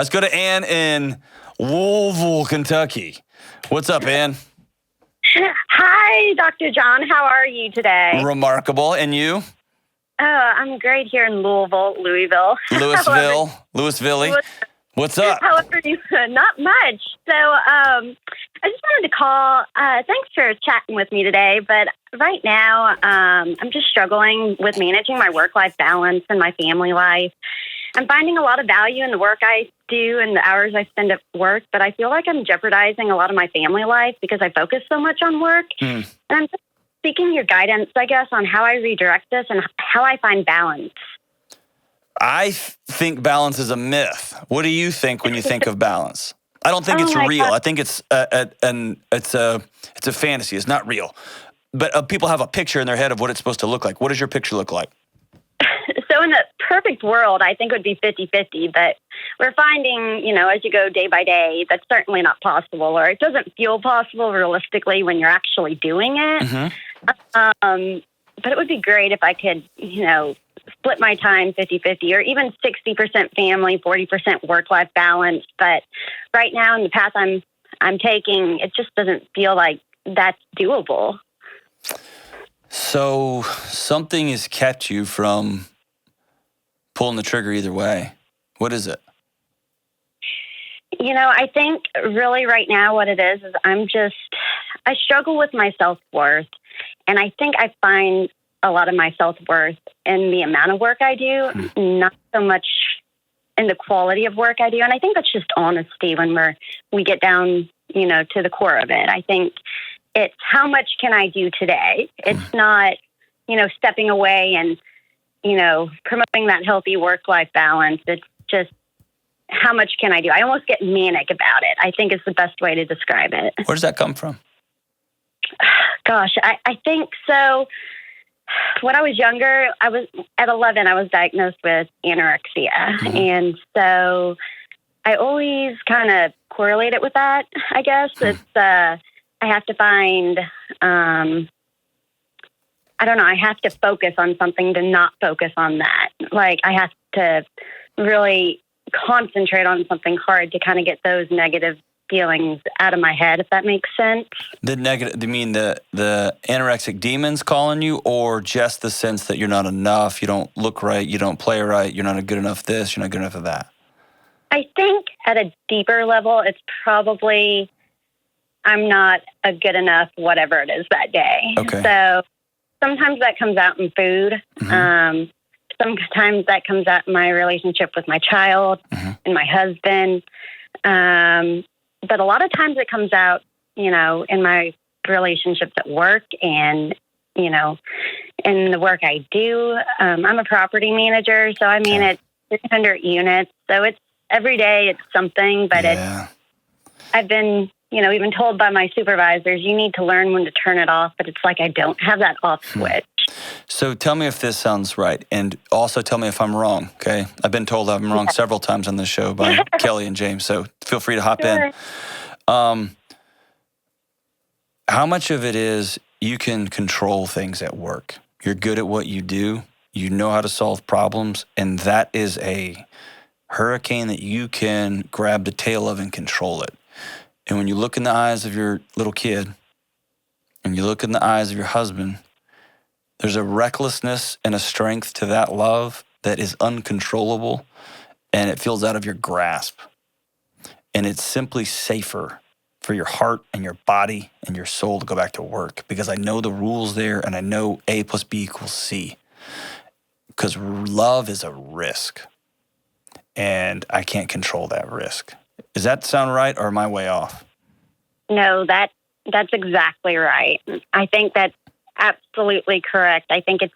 Let's go to Ann in Louisville, Kentucky. What's up, Ann? Hi, Dr. John. How are you today? Remarkable. And you? Oh, I'm great here in Louisville. Louisville. What's up? How are you? Not much. So I just wanted to call. Thanks for chatting with me today. But right now, I'm just struggling with managing my work-life balance and my family life. I'm finding a lot of value in the work I do and the hours I spend at work, but I feel like I'm jeopardizing a lot of my family life because I focus so much on work. And I'm just seeking your guidance, I guess, on how I redirect this and how I find balance. I think balance is a myth. What do you think when you think of balance? I don't think it's real. God. I think it's a fantasy. It's not real. But people have a picture in their head of what it's supposed to look like. What does your picture look like? So in the perfect world, I think it would be 50-50, but we're finding, as you go day by day, that's certainly not possible, or it doesn't feel possible realistically when you're actually doing it. Mm-hmm. But it would be great if I could, split my time 50-50 or even 60% family, 40% work-life balance. But right now in the path I'm taking, it just doesn't feel like that's doable. So something has kept you from pulling the trigger either way. What is it? I think really right now what it is I struggle with my self-worth. And I think I find a lot of my self-worth in the amount of work I do, not so much in the quality of work I do. And I think that's just honesty when we get down, to the core of it. I think it's how much can I do today? It's not, stepping away and, promoting that healthy work-life balance. It's just how much can I do? I almost get manic about it, I think is the best way to describe it. Where does that come from? Gosh, I think so. When I was younger, at 11, I was diagnosed with anorexia. Mm-hmm. And so I always kind of correlate it with that, I guess. It's, I have to find, I have to focus on something to not focus on that. Like I have to really concentrate on something hard to kind of get those negative feelings out of my head, if that makes sense. The negative, do you mean the anorexic demons calling you, or just the sense that you're not enough, you don't look right, you don't play right, you're not good enough this, you're not good enough of that? I think at a deeper level, it's probably I'm not a good enough whatever it is that day. Okay. So sometimes that comes out in food. Mm-hmm. Sometimes that comes out in my relationship with my child and my husband. But a lot of times it comes out, in my relationships at work and, in the work I do. I'm a property manager. So, it's 600 units. So it's every day it's something, but I've been, even told by my supervisors, you need to learn when to turn it off. But it's like I don't have that off switch. So tell me if this sounds right. And also tell me if I'm wrong, okay? I've been told I'm wrong several times on this show by Kelly and James, so feel free to hop in. How much of it is you can control things at work? You're good at what you do. You know how to solve problems. And that is a hurricane that you can grab the tail of and control it. And when you look in the eyes of your little kid and you look in the eyes of your husband, there's a recklessness and a strength to that love that is uncontrollable, and it feels out of your grasp. And it's simply safer for your heart and your body and your soul to go back to work because I know the rules there and I know A plus B equals C. Because love is a risk, and I can't control that risk. Does that sound right, or am I way off? No, that's exactly right. I think that's absolutely correct. I think it's,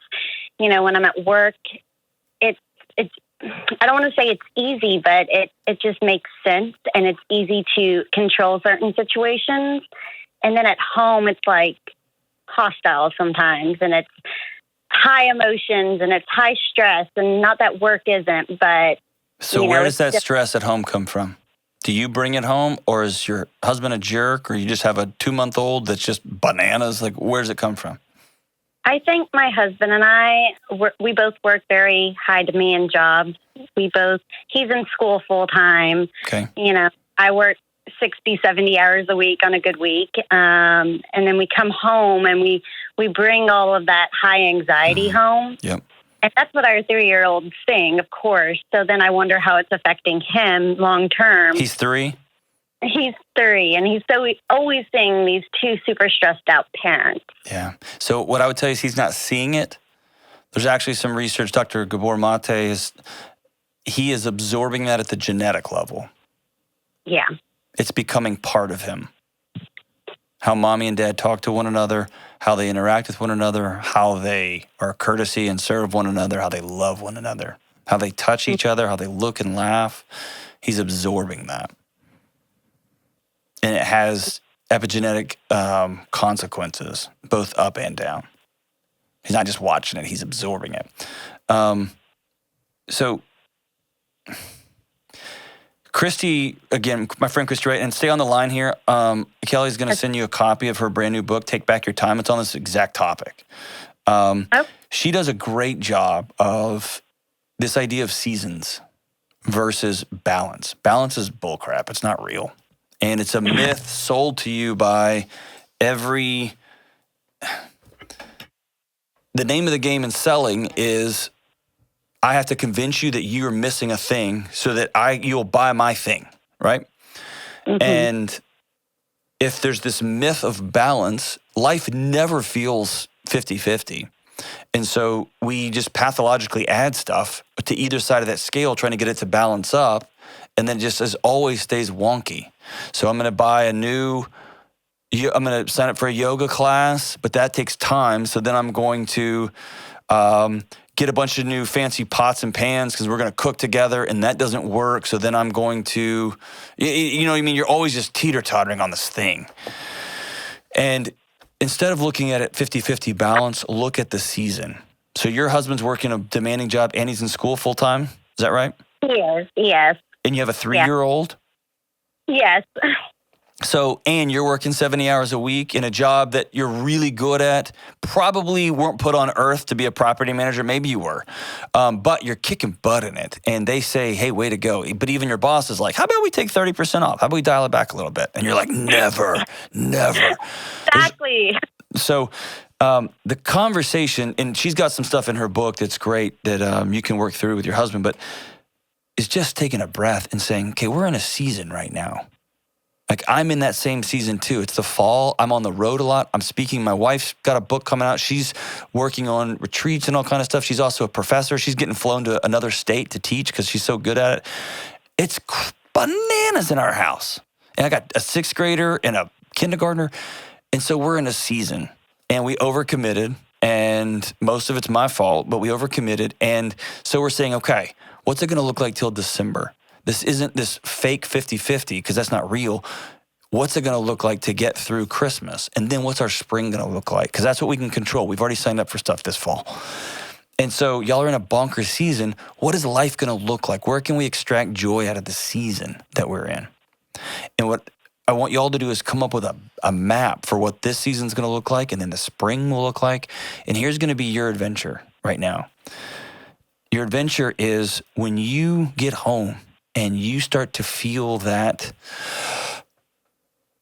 when I'm at work, it's I don't want to say it's easy, but it just makes sense, and it's easy to control certain situations. And then at home, it's like hostile sometimes, and it's high emotions, and it's high stress, and not that work isn't, but... So where does that stress at home come from? Do you bring it home, or is your husband a jerk, or you just have a 2-month-old that's just bananas? Like, where does it come from? I think my husband and I, we both work very high demand jobs. He's in school full time. Okay. I work 60, 70 hours a week on a good week. And then we come home and we bring all of that high anxiety home. Yep. And that's what our 3-year-old's saying, of course. So then I wonder how it's affecting him long term. He's 3? He's 3, and he's always seeing these 2 super stressed out parents. Yeah. So what I would tell you is he's not seeing it. There's actually some research. Dr. Gabor Mate he is absorbing that at the genetic level. Yeah. It's becoming part of him. How mommy and dad talk to one another, how they interact with one another, how they are courtesy and serve one another, how they love one another, how they touch each other, how they look and laugh. He's absorbing that. And it has epigenetic consequences, both up and down. He's not just watching it, he's absorbing it. So Christy, again, my friend Christy, right, and stay on the line here. Kelly's going to send you a copy of her brand new book, Take Back Your Time. It's on this exact topic. She does a great job of this idea of seasons versus balance. Balance is bullcrap. It's not real. And it's a myth sold to you by the name of the game in selling is I have to convince you that you're missing a thing so that you'll buy my thing, right? Mm-hmm. And if there's this myth of balance, life never feels 50-50. And so we just pathologically add stuff to either side of that scale, trying to get it to balance up, and then just as always stays wonky. So I'm going to sign up for a yoga class, but that takes time. So then I'm going to get a bunch of new fancy pots and pans because we're going to cook together, and that doesn't work. So then I'm going to, you know what I mean? You're always just teeter-tottering on this thing. And instead of looking at it 50-50 balance, look at the season. So your husband's working a demanding job and he's in school full-time. Is that right? Yes. And you have a 3-year-old? Yes. So, and you're working 70 hours a week in a job that you're really good at, probably weren't put on earth to be a property manager. Maybe you were, but you're kicking butt in it. And they say, hey, way to go. But even your boss is like, how about we take 30% off? How about we dial it back a little bit? And you're like, never. Exactly. So the conversation, and she's got some stuff in her book that's great that you can work through with your husband, but it's just taking a breath and saying, okay, we're in a season right now. Like I'm in that same season too. It's the fall. I'm on the road a lot. I'm speaking. My wife's got a book coming out. She's working on retreats and all kind of stuff. She's also a professor. She's getting flown to another state to teach because she's so good at it. It's bananas in our house. And I got a 6th grader and a kindergartner. And so we're in a season and we overcommitted, and most of it's my fault, but we overcommitted. And so we're saying, okay, what's it going to look like till December? This isn't this fake 50-50 because that's not real. What's it going to look like to get through Christmas? And then what's our spring going to look like? Because that's what we can control. We've already signed up for stuff this fall. And so y'all are in a bonkers season. What is life going to look like? Where can we extract joy out of the season that we're in? And what I want y'all to do is come up with a map for what this season's going to look like, and then the spring will look like. And here's going to be your adventure right now. Your adventure is when you get home and you start to feel that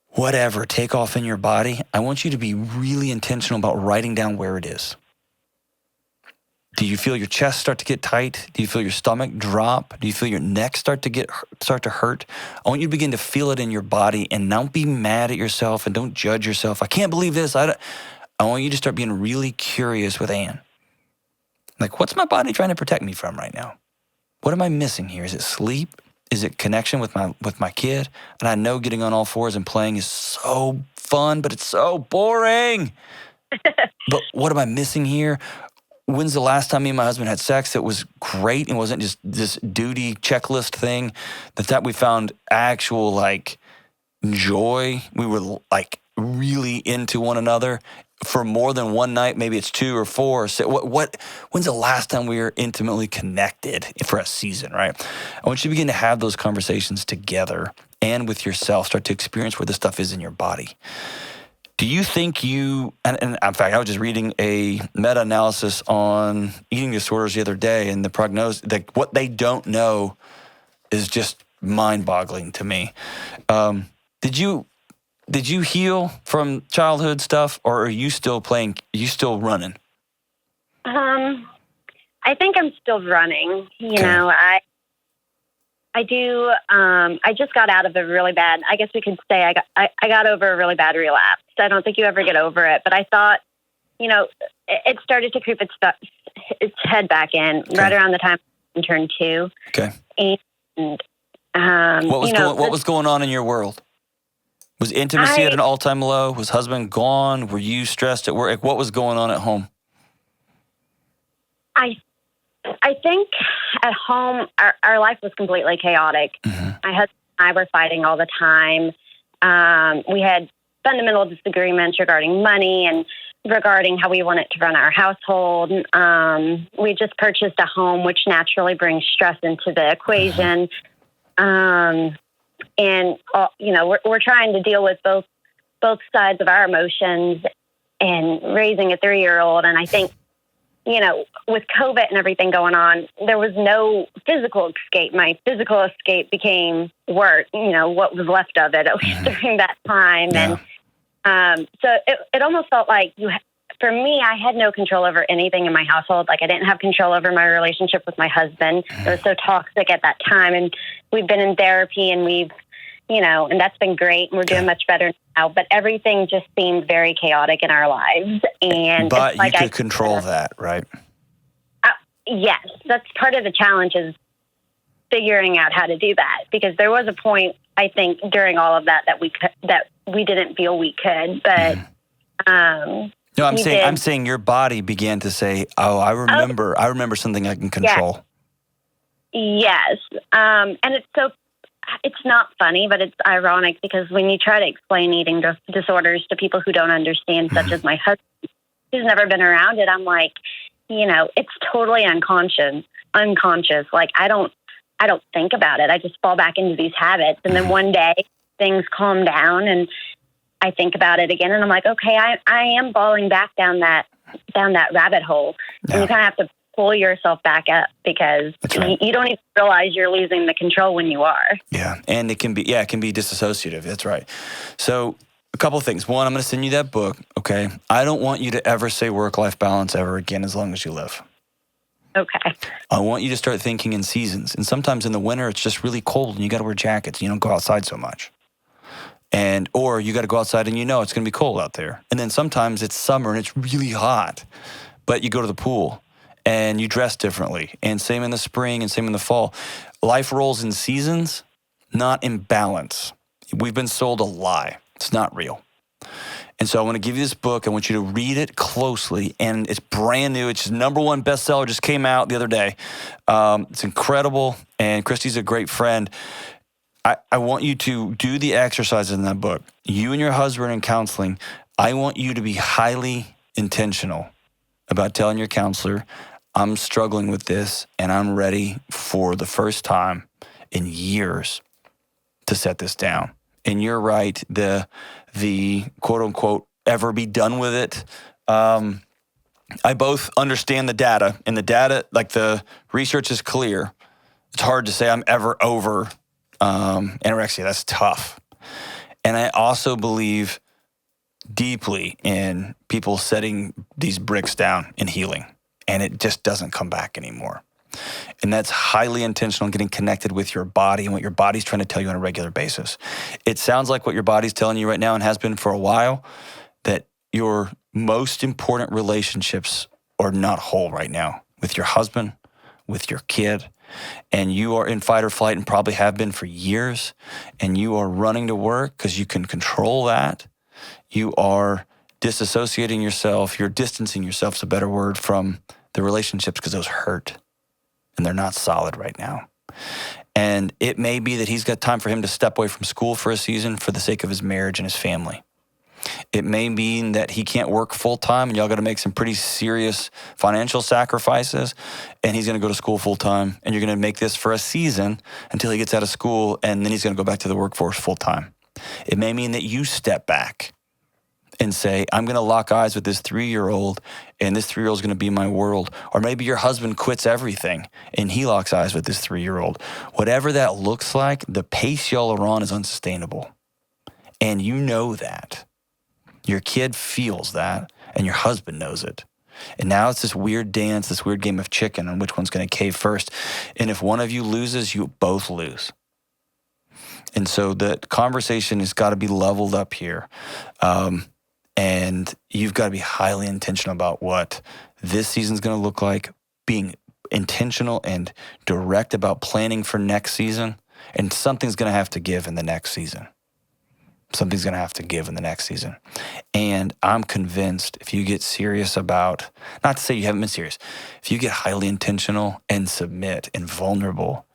whatever take off in your body, I want you to be really intentional about writing down where it is. Do you feel your chest start to get tight? Do you feel your stomach drop? Do you feel your neck start to hurt? I want you to begin to feel it in your body, and don't be mad at yourself and don't judge yourself. I can't believe this. I want you to start being really curious with Ann. Like, what's my body trying to protect me from right now? What am I missing here? Is it sleep? Is it connection with my kid? And I know getting on all fours and playing is so fun, but it's so boring. But what am I missing here? When's the last time me and my husband had sex that was great and wasn't just this duty checklist thing? That we found actual like joy. We were like really into one another for more than one night. Maybe it's 2 or 4. So when's the last time we were intimately connected for a season, right? I want you to begin to have those conversations together and with yourself. Start to experience where this stuff is in your body. Do you think and in fact, I was just reading a meta-analysis on eating disorders the other day, and the prognosis, what they don't know is just mind-boggling to me. Did you heal from childhood stuff, or are you still playing? Are you still running? I think I'm still running. You know, I do. I just got out of a really bad. I guess we could say I got over a really bad relapse. I don't think you ever get over it, but I thought, you know, it started to creep its head back in right around the time I turned 2. Okay. And what was going on in your world? Was intimacy at an all-time low? Was husband gone? Were you stressed at work? Like, what was going on at home? I think at home, our life was completely chaotic. Mm-hmm. My husband and I were fighting all the time. We had fundamental disagreements regarding money and regarding how we wanted to run our household. We just purchased a home, which naturally brings stress into the equation. And, we're trying to deal with both sides of our emotions and raising a 3-year-old. And I think, you know, with COVID and everything going on, there was no physical escape. My physical escape became work, you know, what was left of it, at least during that time. Yeah. And so it almost felt like for me, I had no control over anything in my household. Like, I didn't have control over my relationship with my husband. It was so toxic at that time. And we've been in therapy, and and that's been great. And we're doing much better now. But everything just seemed very chaotic in our lives. But you could control that, right? Yes. That's part of the challenge, is figuring out how to do that. Because there was a point, I think, during all of that we didn't feel we could. But no, I'm saying your body began to say, "Oh, I remember something I can control." Yes. And it's not funny, but it's ironic, because when you try to explain eating disorders to people who don't understand, such as my husband, who's never been around it, I'm like, it's totally unconscious. Like, I don't think about it. I just fall back into these habits. And then one day things calm down and I think about it again, and I'm like, okay, I am falling back down that rabbit hole. Yeah. And you kind of have to pull yourself back up, because you don't even realize you're losing the control when you are. Yeah. And it can be disassociative. That's right. So a couple of things. One, I'm going to send you that book. Okay. I don't want you to ever say work-life balance ever again as long as you live. Okay. I want you to start thinking in seasons. And sometimes in the winter, it's just really cold and you got to wear jackets. You don't go outside so much. Or you got to go outside and it's going to be cold out there. And then sometimes it's summer and it's really hot, but you go to the pool and you dress differently. And same in the spring and same in the fall. Life rolls in seasons, not in balance. We've been sold a lie. It's not real. And so I want to give you this book. I want you to read it closely. And it's brand new. It's #1 bestseller. Just came out the other day. It's incredible. And Christy's a great friend. I want you to do the exercises in that book. You and your husband in counseling, I want you to be highly intentional about telling your counselor, I'm struggling with this and I'm ready for the first time in years to set this down. And you're right, the quote unquote, ever be done with it. I both understand the data, and the data, like the research is clear. It's hard to say I'm ever over anorexia. That's tough. And I also believe deeply in people setting these bricks down and healing, and it just doesn't come back anymore. And that's highly intentional, getting connected with your body and what your body's trying to tell you on a regular basis. It sounds like what your body's telling you right now, and has been for a while, that your most important relationships are not whole right now, with your husband, with your kid. And you are in fight or flight, and probably have been for years, and you are running to work because you can control that. You are disassociating yourself. You're distancing yourself, is a better word, from the relationships, because those hurt and they're not solid right now. And it may be that he's got time for him to step away from school for a season for the sake of his marriage and his family. It may mean that he can't work full time, and y'all got to make some pretty serious financial sacrifices, and he's going to go to school full time, and you're going to make this for a season until he gets out of school, and then he's going to go back to the workforce full time. It may mean that you step back and say, I'm going to lock eyes with this 3-year-old, and this 3-year-old is going to be my world. Or maybe your husband quits everything and he locks eyes with this 3-year-old. Whatever that looks like, the pace y'all are on is unsustainable. And you know that. Your kid feels that, and your husband knows it. And now it's this weird dance, this weird game of chicken on which one's going to cave first. And if one of you loses, you both lose. And so the conversation has got to be leveled up here. And you've got to be highly intentional about what this season's going to look like, being intentional and direct about planning for next season. And something's going to have to give in the next season. Something's going to have to give in the next season. And I'm convinced if you get serious about, not to say you haven't been serious, if you get highly intentional and submit and vulnerable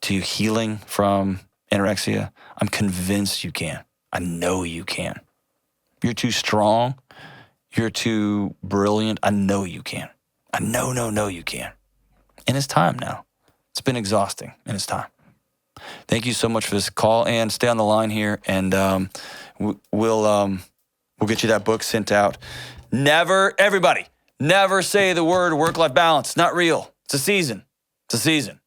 to healing from anorexia, I'm convinced you can. I know you can. You're too strong. You're too brilliant. I know you can. I know you can. And it's time now. It's been exhausting, and it's time. Thank you so much for this call, and stay on the line here, and we'll get you that book sent out. Everybody, never say the word work-life balance. It's not real. It's a season. It's a season.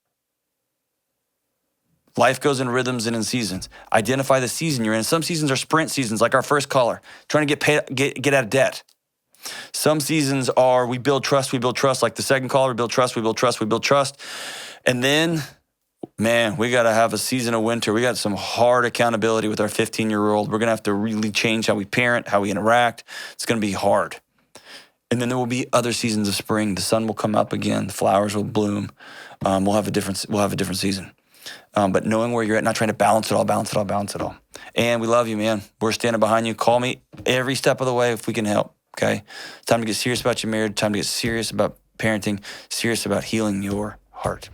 Life goes in rhythms and in seasons. Identify the season you're in. Some seasons are sprint seasons, like our first caller, trying to get out of debt. Some seasons are we build trust, like the second caller, we build trust. And then, man, we got to have a season of winter. We got some hard accountability with our 15-year-old. We're going to have to really change how we parent, how we interact. It's going to be hard. And then there will be other seasons of spring. The sun will come up again. The flowers will bloom. We'll have a different season. But knowing where you're at, not trying to balance it all. And we love you, man. We're standing behind you. Call me every step of the way if we can help, okay? It's time to get serious about your marriage, time to get serious about parenting, serious about healing your heart.